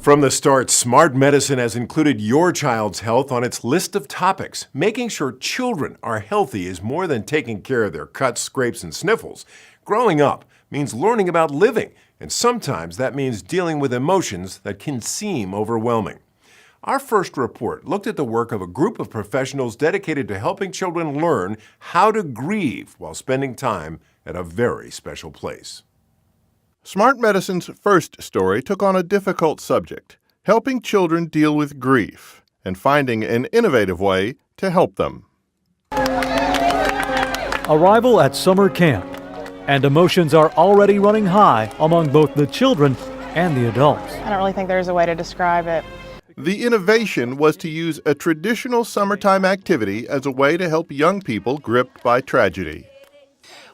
From the start, Smart Medicine has included your child's health on its list of topics. Making sure children are healthy is more than taking care of their cuts, scrapes, and sniffles. Growing up means learning about living, and sometimes that means dealing with emotions that can seem overwhelming. Our first report looked at the work of a group of professionals dedicated to helping children learn how to grieve while spending time at a very special place. Smart Medicine's first story took on a difficult subject, helping children deal with grief and finding an innovative way to help them. Arrival at summer camp, and emotions are already running high among both the children and the adults. I don't really think there's a way to describe it. The innovation was to use a traditional summertime activity as a way to help young people gripped by tragedy.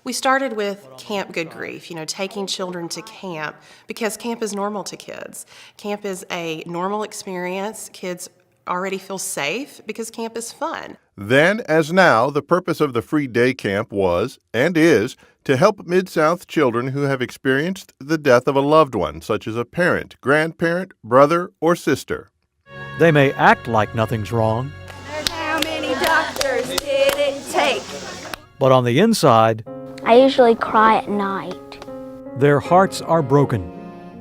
We started with Camp Good Grief, taking children to camp because camp is normal to kids. Camp is a normal experience. Kids already feel safe because camp is fun. Then, as now, the purpose of the free day camp was, and is, to help Mid-South children who have experienced the death of a loved one, such as a parent, grandparent, brother, or sister. They may act like nothing's wrong. How many doctors did it take? But on the inside, I usually cry at night. Their hearts are broken,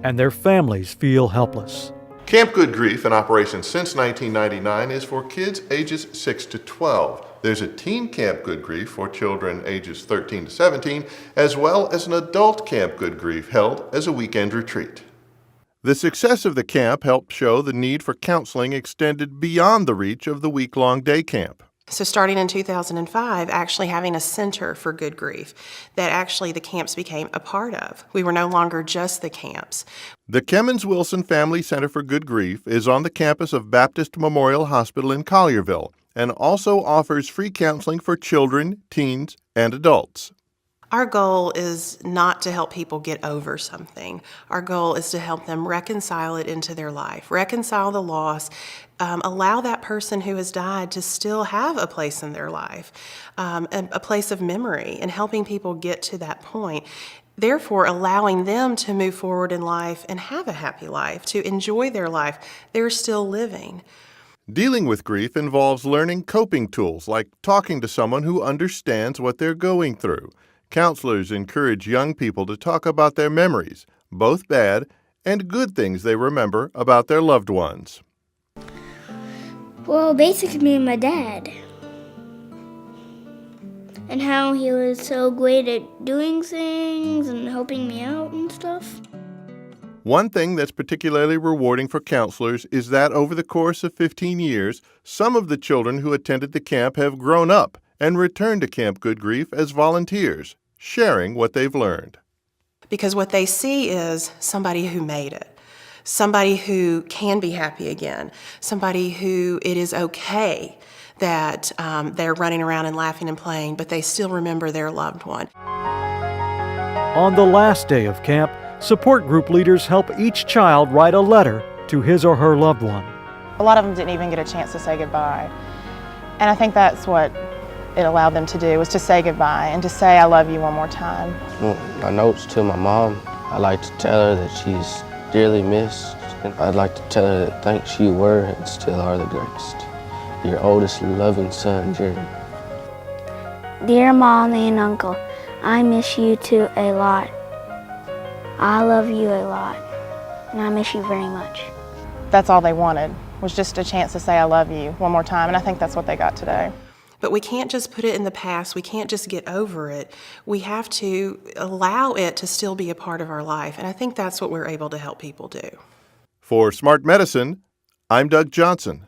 and their families feel helpless. Camp Good Grief, in operation since 1999, is for kids ages 6 to 12. There's a teen Camp Good Grief for children ages 13 to 17, as well as an adult Camp Good Grief held as a weekend retreat. The success of the camp helped show the need for counseling extended beyond the reach of the week-long day camp. So starting in 2005, actually having a center for Good Grief that actually the camps became a part of. We were no longer just the camps. The Kemmons Wilson Family Center for Good Grief is on the campus of Baptist Memorial Hospital in Collierville and also offers free counseling for children, teens, and adults. Our goal is not to help people get over something. Our goal is to help them reconcile it into their life, reconcile the loss, allow that person who has died to still have a place in their life, a place of memory, and helping people get to that point. Therefore, allowing them to move forward in life and have a happy life, to enjoy their life. They're still living. Dealing with grief involves learning coping tools like talking to someone who understands what they're going through. Counselors encourage young people to talk about their memories, both bad and good things they remember about their loved ones. Well, basically me and my dad. And how he was so great at doing things and helping me out and stuff. One thing that's particularly rewarding for counselors is that over the course of 15 years, some of the children who attended the camp have grown up and returned to Camp Good Grief as volunteers, sharing what they've learned. Because what they see is somebody who made it, somebody who can be happy again, somebody who it is okay that they're running around and laughing and playing, but they still remember their loved one. On the last day of camp, support group leaders help each child write a letter to his or her loved one. A lot of them didn't even get a chance to say goodbye. And I think that's what it allowed them to do, was to say goodbye and to say I love you one more time. My notes to my mom, I like to tell her that she's dearly missed. And I'd like to tell her that thanks you were and still are the greatest. Your oldest loving son, Jerry. Dear Mom and Uncle, I miss you too a lot. I love you a lot, and I miss you very much. That's all they wanted, was just a chance to say I love you one more time, and I think that's what they got today. But we can't just put it in the past. We can't just get over it. We have to allow it to still be a part of our life, and I think that's what we're able to help people do. For Smart Medicine, I'm Doug Johnson.